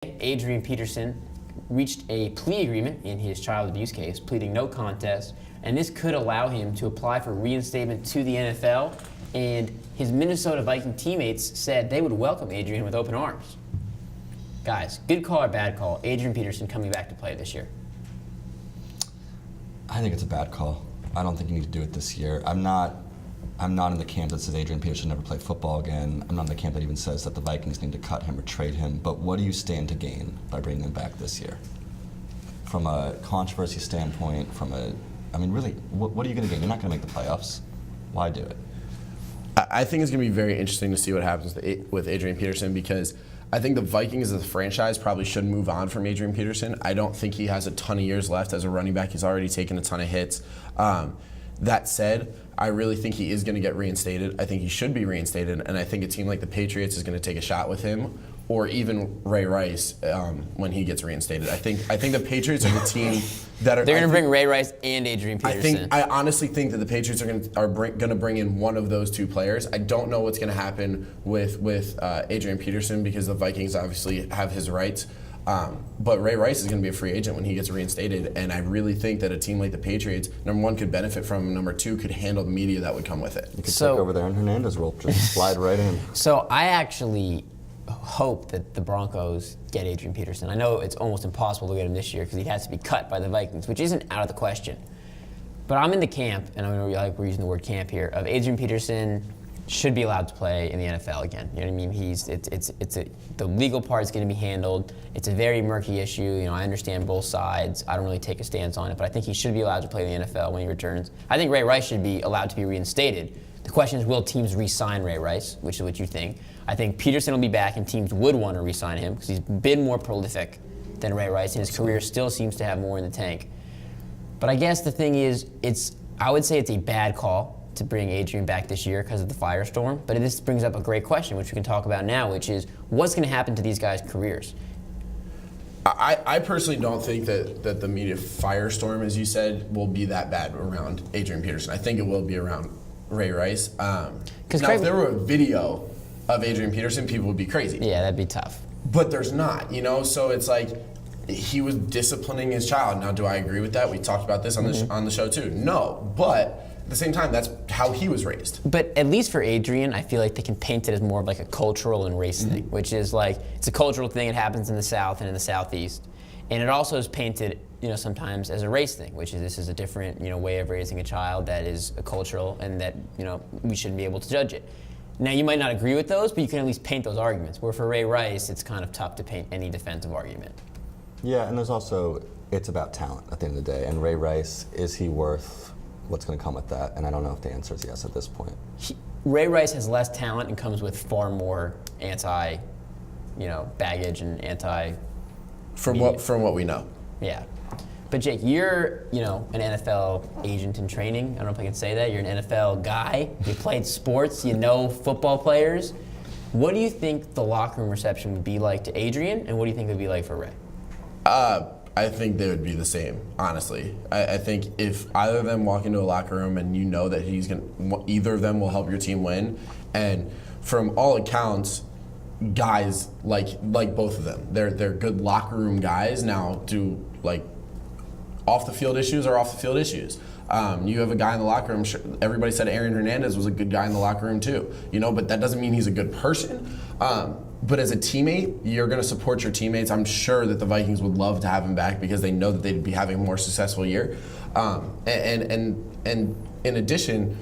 Adrian Peterson reached a plea agreement in his child abuse case, pleading no contest, and this could allow him to apply for reinstatement to the NFL. And his Minnesota Viking teammates said they would welcome Adrian with open arms. Guys, good call or bad call? Adrian Peterson coming back to play this year. I think it's a bad call. I don't think you need to do it this year. I'm not in the camp that says Adrian Peterson never play football again. I'm not in the camp that even says that the Vikings need to cut him or trade him. But what do you stand to gain by bringing him back this year? From a controversy standpoint, really, what are you going to gain? You're not going to make the playoffs. Why do it? I think it's going to be very interesting to see what happens with Adrian Peterson, because I think the Vikings as a franchise probably should move on from Adrian Peterson. I don't think he has a ton of years left as a running back. He's already taken a ton of hits. That said, I really think he is going to get reinstated. I think he should be reinstated, and I think a team like the Patriots is going to take a shot with him, or even Ray Rice when he gets reinstated. I think the Patriots are the team that are. They're going to bring Ray Rice and Adrian Peterson. I honestly think that the Patriots are going to bring in one of those two players. I don't know what's going to happen with Adrian Peterson, because the Vikings obviously have his rights. But Ray Rice is going to be a free agent when he gets reinstated, and I really think that a team like the Patriots, number one, could benefit from him, number two, could handle the media that would come with it. You could take over there in Hernandez role, just slide right in. So I actually hope that the Broncos get Adrian Peterson. I know it's almost impossible to get him this year because he has to be cut by the Vikings, which isn't out of the question. But I'm in the camp, and we're using the word camp here, of Adrian Peterson should be allowed to play in the NFL again. You know what I mean? The legal part is going to be handled. It's a very murky issue. You know, I understand both sides. I don't really take a stance on it, but I think he should be allowed to play in the NFL when he returns. I think Ray Rice should be allowed to be reinstated. The question is, will teams re-sign Ray Rice, which is what you think. I think Peterson will be back, and teams would want to re-sign him because he's been more prolific than Ray Rice, and his career still seems to have more in the tank. But I guess the thing is, I would say it's a bad call to bring Adrian back this year because of the firestorm. But this brings up a great question, which we can talk about now, which is, what's going to happen to these guys' careers? I personally don't think that the media firestorm, as you said, will be that bad around Adrian Peterson. I think it will be around Ray Rice. Now, if there were a video of Adrian Peterson, people would be crazy. Yeah, that'd be tough. But there's not, So it's like he was disciplining his child. Now, do I agree with that? We talked about this on the show too. No, but at the same time, that's how he was raised. But at least for Adrian, I feel like they can paint it as more of like a cultural and race thing, which is like, it's a cultural thing. It happens in the South and in the Southeast. And it also is painted, sometimes as a race thing, which is this is a different, way of raising a child that is a cultural, and that, we shouldn't be able to judge it. Now, you might not agree with those, but you can at least paint those arguments. Where for Ray Rice, it's kind of tough to paint any defensive argument. Yeah, and there's also, it's about talent at the end of the day. And Ray Rice, is he worth what's going to come with that? And I don't know if the answer is yes at this point. Ray Rice has less talent and comes with far more baggage and anti. From what we know. Yeah. But Jake, you're, an NFL agent in training. I don't know if I can say that. You're an NFL guy. You played sports. You know football players. What do you think the locker room reception would be like to Adrian, and what do you think it would be like for Ray? I think they would be the same, honestly. I think if either of them walk into a locker room and you know that either of them will help your team win, and from all accounts, guys like both of them, they're good locker room guys. Now, do off the field issues are off the field issues. You have a guy in the locker room. Everybody said Aaron Hernandez was a good guy in the locker room too. But that doesn't mean he's a good person. But as a teammate, you're going to support your teammates. I'm sure that the Vikings would love to have him back because they know that they'd be having a more successful year. And in addition,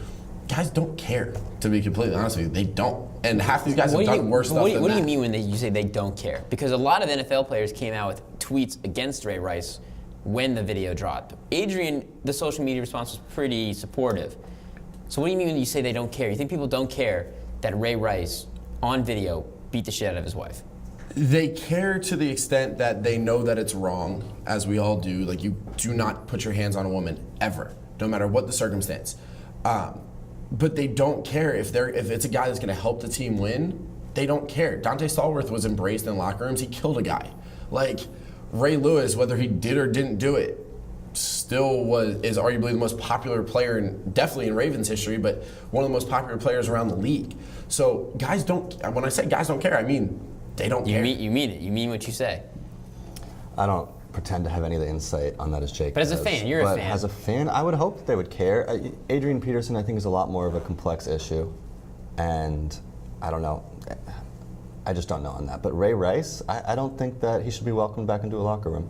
guys don't care, to be completely honest with you. They don't. And half these guys have done worse stuff than that. What do you mean when you say they don't care? Because a lot of NFL players came out with tweets against Ray Rice when the video dropped. Adrian, the social media response was pretty supportive. So what do you mean when you say they don't care? You think people don't care that Ray Rice, on video, beat the shit out of his wife? They care to the extent that they know that it's wrong, as we all do. Like, you do not put your hands on a woman, ever, no matter what the circumstance. But they don't care if it's a guy that's going to help the team win. They don't care. Dante Stallworth was embraced in locker rooms. He killed a guy. Ray Lewis, whether he did or didn't do it, still is arguably the most popular player, definitely in Ravens history, but one of the most popular players around the league. So guys don't. When I say guys don't care, I mean They don't You care. mean it. You mean what you say. I don't pretend to have any of the insight on that as Jake But as a does. fan, you're a But fan. as a fan, I would hope that they would care. Adrian Peterson, I think, is a lot more of a complex issue, and I don't know. I just don't know on that. But Ray Rice, I don't think that he should be welcomed back into a locker room.